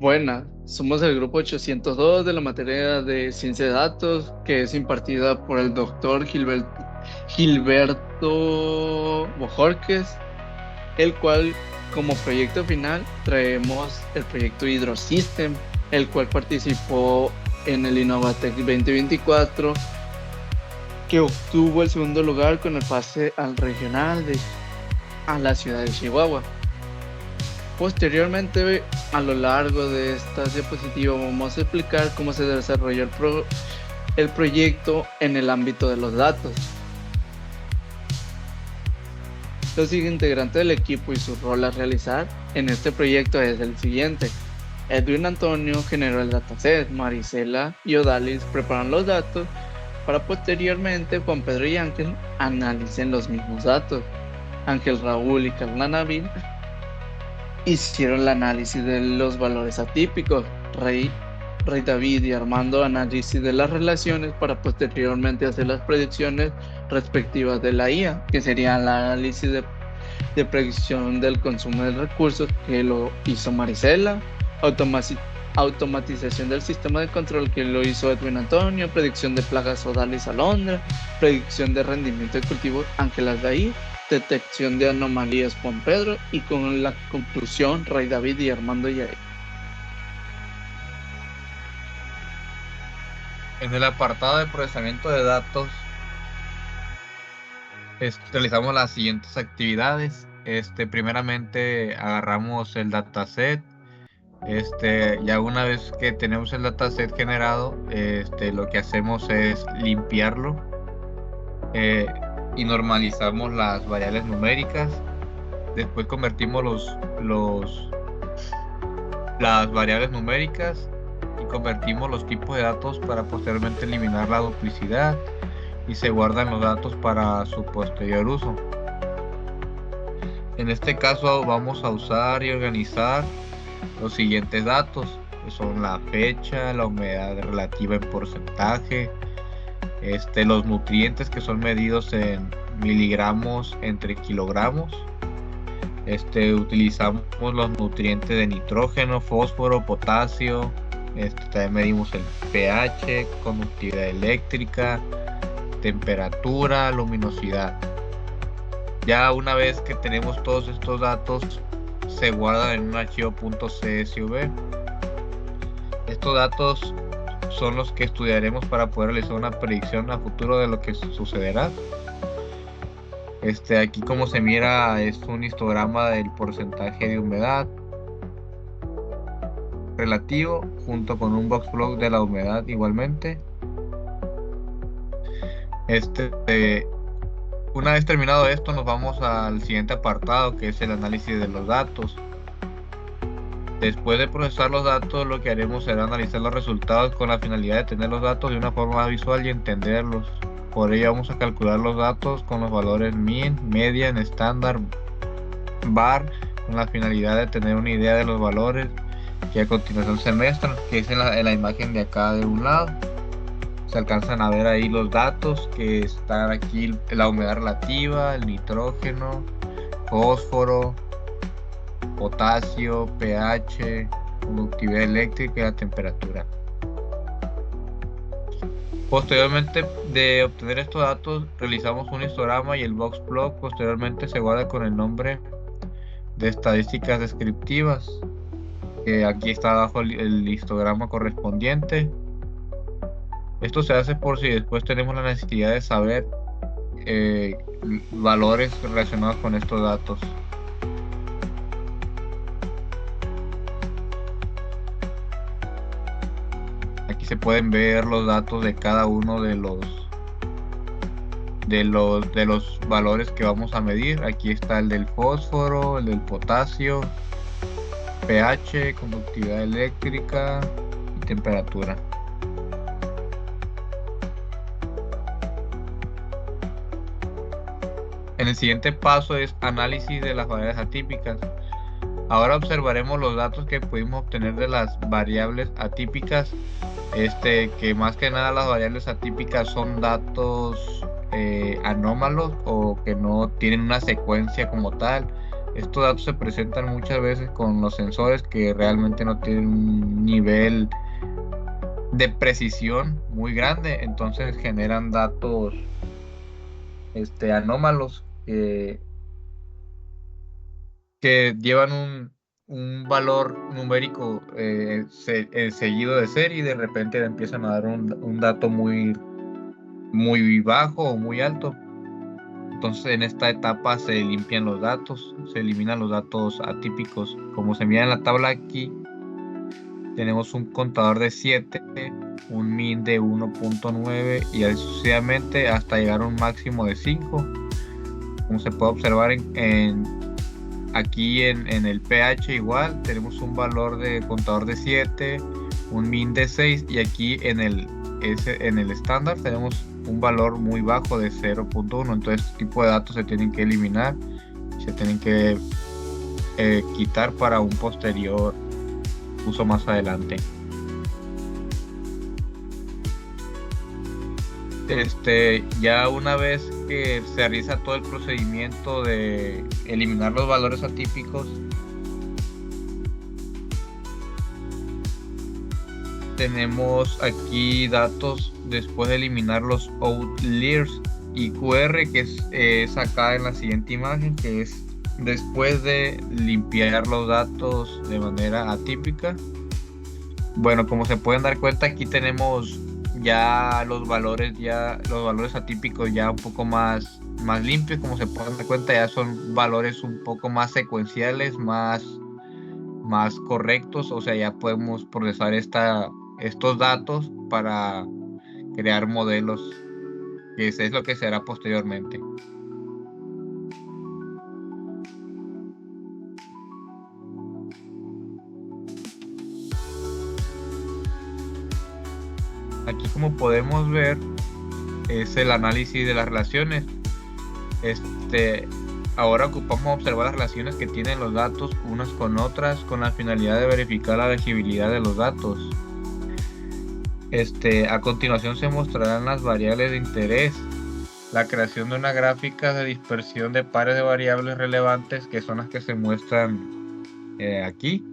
Buenas, somos el grupo 802 de la materia de ciencia de datos que es impartida por el doctor Gilberto Bojorquez, el cual como proyecto final traemos el proyecto HydroSystem, el cual participó en el Innovatec 2024, que obtuvo el segundo lugar con el pase al regional a la ciudad de Chihuahua. Posteriormente, a lo largo de estas diapositivas, vamos a explicar cómo se desarrolló el proyecto en el ámbito de los datos. Los integrantes del equipo y su rol a realizar en este proyecto es el siguiente. Edwin Antonio generó el dataset, Marisela y Odalis preparan los datos para posteriormente Juan Pedro y Ángel analicen los mismos datos. Ángel Raúl y Carla Nabil hicieron el análisis de los valores atípicos. Rey David y Armando análisis de las relaciones para posteriormente hacer las predicciones respectivas de la IA, que sería el análisis de predicción del consumo de recursos, que lo hizo Marisela, automatización del sistema de control, que lo hizo Edwin Antonio, predicción de plagas Odalis Alondra, predicción de rendimiento de cultivos Ángel Aldair, detección de anomalías Juan Pedro, y con la conclusión Rey David y Armando Yair. En el apartado de procesamiento de datos, realizamos las siguientes actividades. Primeramente agarramos el dataset. Ya una vez que tenemos el dataset generado, lo que hacemos es limpiarlo y normalizamos las variables numéricas. Después convertimos las variables numéricas y convertimos los tipos de datos para posteriormente eliminar la duplicidad, y se guardan los datos para su posterior uso. En este caso vamos a usar y organizar los siguientes datos, que son la fecha, la humedad relativa en porcentaje, los nutrientes, que son medidos en miligramos entre kilogramos. Utilizamos los nutrientes de nitrógeno, fósforo, potasio. También medimos el pH, conductividad eléctrica, temperatura, luminosidad. Ya una vez que tenemos todos estos datos, se guardan en un archivo .csv. Estos datos son los que estudiaremos para poder realizar una predicción a futuro de lo que sucederá. Aquí, como se mira, es un histograma del porcentaje de humedad relativo junto con un box plot de la humedad igualmente. Una vez terminado esto, nos vamos al siguiente apartado, que es el análisis de los datos. Después de procesar los datos, lo que haremos será analizar los resultados con la finalidad de tener los datos de una forma visual y entenderlos. Por ello vamos a calcular los datos con los valores min, median, estándar, bar, con la finalidad de tener una idea de los valores que a continuación se muestran, que es en la imagen de acá de un lado. Se alcanzan a ver ahí los datos que están aquí: la humedad relativa, el nitrógeno, fósforo, potasio, pH, conductividad eléctrica y la temperatura. Posteriormente de obtener estos datos, realizamos un histograma y el box plot posteriormente se guarda con el nombre de estadísticas descriptivas, que aquí está abajo el histograma correspondiente. Esto se hace por si después tenemos la necesidad de saber valores relacionados con estos datos. Aquí se pueden ver los datos de cada uno de los valores que vamos a medir. Aquí está el del fósforo, el del potasio, pH, conductividad eléctrica y temperatura. En el siguiente paso es análisis de las variables atípicas. Ahora observaremos los datos que pudimos obtener de las variables atípicas. Que más que nada las variables atípicas son datos anómalos o que no tienen una secuencia como tal. Estos datos se presentan muchas veces con los sensores que realmente no tienen un nivel de precisión muy grande, entonces generan datos anómalos que llevan un valor numérico seguido de serie y de repente empiezan a dar un dato muy, muy bajo o muy alto. Entonces en esta etapa se limpian los datos, se eliminan los datos atípicos. Como se mira en la tabla aquí, tenemos un contador de 7, un min de 1.9 y así sucesivamente hasta llegar a un máximo de 5. Como se puede observar aquí en el pH igual, tenemos un valor de contador de 7, un min de 6 y aquí en el estándar tenemos un valor muy bajo de 0.1. Entonces este tipo de datos se tienen que eliminar, se tienen que quitar para un posterior uso más adelante. Ya una vez que se realiza todo el procedimiento de eliminar los valores atípicos, tenemos aquí datos después de eliminar los outliers y QR, que es acá en la siguiente imagen, que es después de limpiar los datos de manera atípica. Bueno, como se pueden dar cuenta, aquí tenemos ya los valores atípicos ya un poco más limpios. Como se pueden dar cuenta, ya son valores un poco más secuenciales, más correctos. O sea, ya podemos procesar estos datos para crear modelos, que es lo que se hará posteriormente. Aquí, como podemos ver, es el análisis de las relaciones. Ahora ocupamos observar las relaciones que tienen los datos unas con otras con la finalidad de verificar la legibilidad de los datos. A continuación se mostrarán las variables de interés, la creación de una gráfica de dispersión de pares de variables relevantes, que son las que se muestran aquí.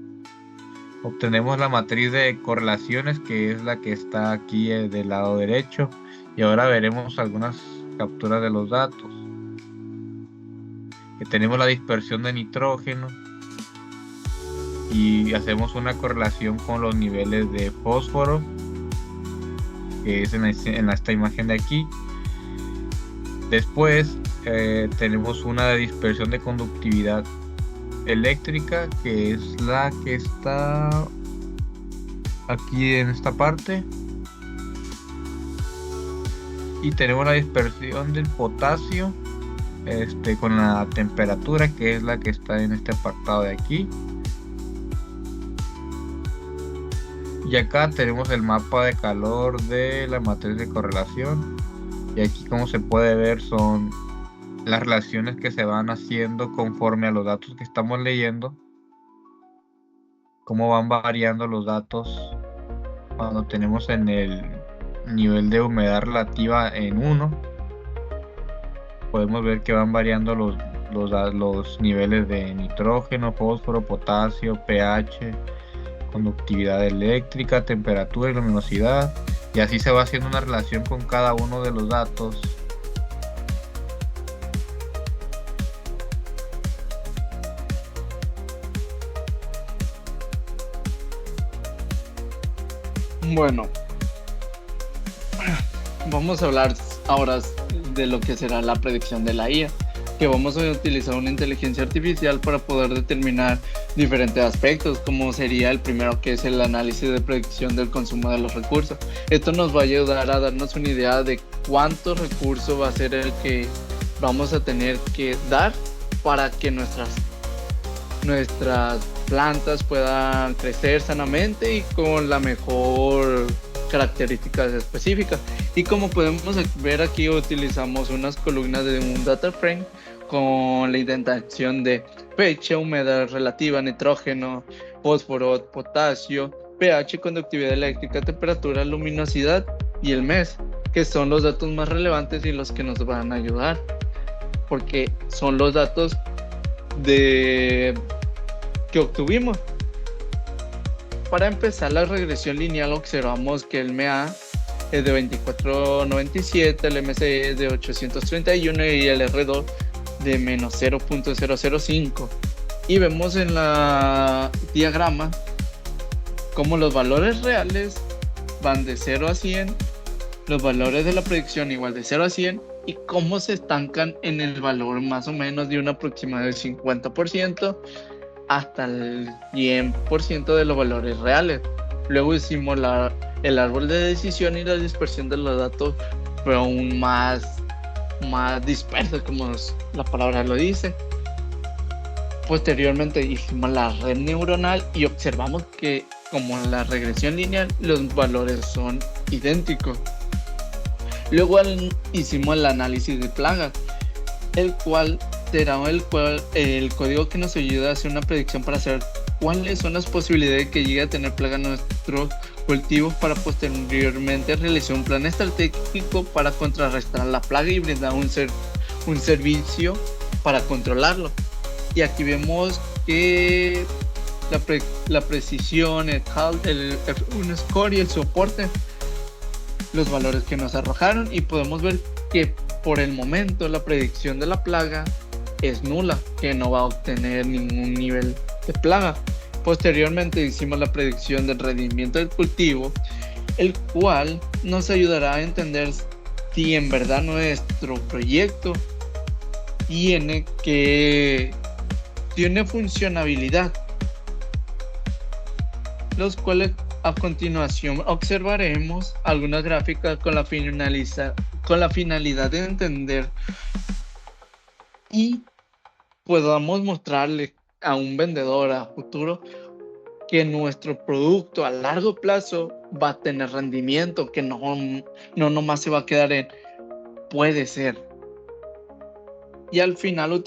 Obtenemos la matriz de correlaciones, que es la que está aquí del lado derecho, y ahora veremos algunas capturas de los datos. Que tenemos la dispersión de nitrógeno y hacemos una correlación con los niveles de fósforo, que es en esta imagen de aquí. Después tenemos una de dispersión de conductividad eléctrica, que es la que está aquí en esta parte, y tenemos la dispersión del potasio con la temperatura, que es la que está en este apartado de aquí. Y acá tenemos el mapa de calor de la matriz de correlación, y aquí, como se puede ver, son las relaciones que se van haciendo conforme a los datos que estamos leyendo, cómo van variando los datos. Cuando tenemos en el nivel de humedad relativa en 1, podemos ver que van variando los niveles de nitrógeno, fósforo, potasio, pH, conductividad eléctrica, temperatura y luminosidad, y así se va haciendo una relación con cada uno de los datos. Bueno, vamos a hablar ahora de lo que será la predicción de la IA, que vamos a utilizar una inteligencia artificial para poder determinar diferentes aspectos, como sería el primero, que es el análisis de predicción del consumo de los recursos. Esto nos va a ayudar a darnos una idea de cuántos recursos va a ser el que vamos a tener que dar para que nuestras plantas puedan crecer sanamente y con la mejor características específicas. Y como podemos ver aquí, utilizamos unas columnas de un data frame con la identificación de fecha, humedad relativa, nitrógeno, fósforo, potasio, pH, conductividad eléctrica, temperatura, luminosidad y el mes, que son los datos más relevantes y los que nos van a ayudar, porque son los datos de que obtuvimos. Para empezar la regresión lineal observamos que el MA es de 2497, el MCE es de 831 y el R2 de menos 0.005. Y vemos en la diagrama cómo los valores reales van de 0 a 100, los valores de la predicción igual de 0 a 100 y cómo se estancan en el valor más o menos de un aproximado del 50% hasta el 100% de los valores reales. Luego hicimos el árbol de decisión y la dispersión de los datos fue aún más disperso, como la palabra lo dice. Posteriormente hicimos la red neuronal y observamos que, como en la regresión lineal, los valores son idénticos. Luego hicimos el análisis de plagas, el cual será el código que nos ayuda a hacer una predicción para saber cuáles son las posibilidades de que llegue a tener plaga nuestros cultivos, para posteriormente realizar un plan estratégico para contrarrestar la plaga y brindar un servicio para controlarlo. Y aquí vemos que la precisión, el HALT, el F1 score y el soporte, los valores que nos arrojaron, y podemos ver que por el momento la predicción de la plaga es nula, que no va a obtener ningún nivel de plaga. Posteriormente hicimos la predicción del rendimiento del cultivo, el cual nos ayudará a entender si en verdad nuestro proyecto tiene funcionabilidad, los cuales a continuación observaremos algunas gráficas con la finalidad de entender y podamos mostrarle a un vendedor a futuro que nuestro producto a largo plazo va a tener rendimiento, que no nomás se va a quedar en puede ser. Y al final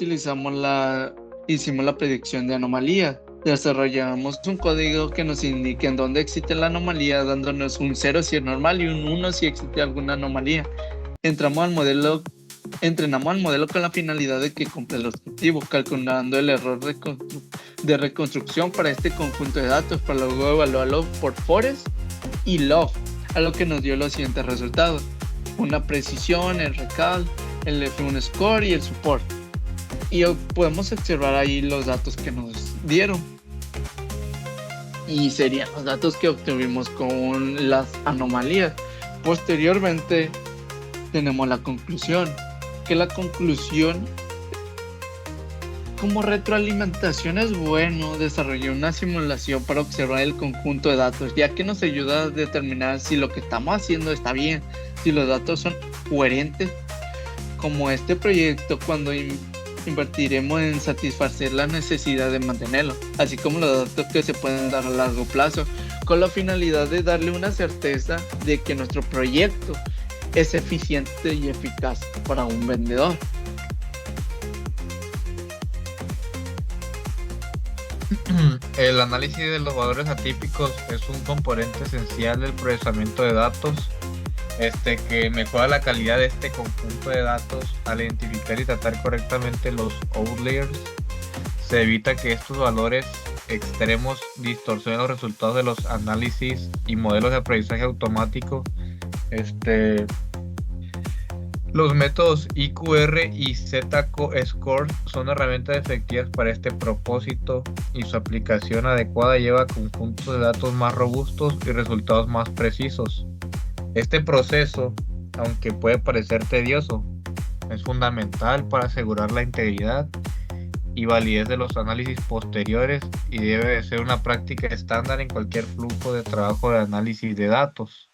hicimos la predicción de anomalías. Desarrollamos un código que nos indique en dónde existe la anomalía, dándonos un 0 si es normal y un 1 si existe alguna anomalía. Entrenamos al modelo con la finalidad de que cumpla el objetivo, calculando el error de reconstrucción para este conjunto de datos, para luego evaluarlo por forest y log, a lo que nos dio los siguientes resultados: una precisión, el recal, el F1 score y el support. Y podemos observar ahí los datos que nos dieron, y serían los datos que obtuvimos con las anomalías. Posteriormente tenemos la conclusión, como retroalimentación es bueno desarrollar una simulación para observar el conjunto de datos, ya que nos ayuda a determinar si lo que estamos haciendo está bien, si los datos son coherentes, como este proyecto, cuando invertiremos en satisfacer la necesidad de mantenerlo, así como los datos que se pueden dar a largo plazo, con la finalidad de darle una certeza de que nuestro proyecto es eficiente y eficaz para un vendedor. El análisis de los valores atípicos es un componente esencial del procesamiento de datos, que mejora la calidad de este conjunto de datos. Al identificar y tratar correctamente los outliers, se evita que estos valores extremos distorsionen los resultados de los análisis y modelos de aprendizaje automático. Los métodos IQR y Z-Score son herramientas efectivas para este propósito, y su aplicación adecuada lleva a conjuntos de datos más robustos y resultados más precisos. Este proceso, aunque puede parecer tedioso, es fundamental para asegurar la integridad y validez de los análisis posteriores, y debe de ser una práctica estándar en cualquier flujo de trabajo de análisis de datos.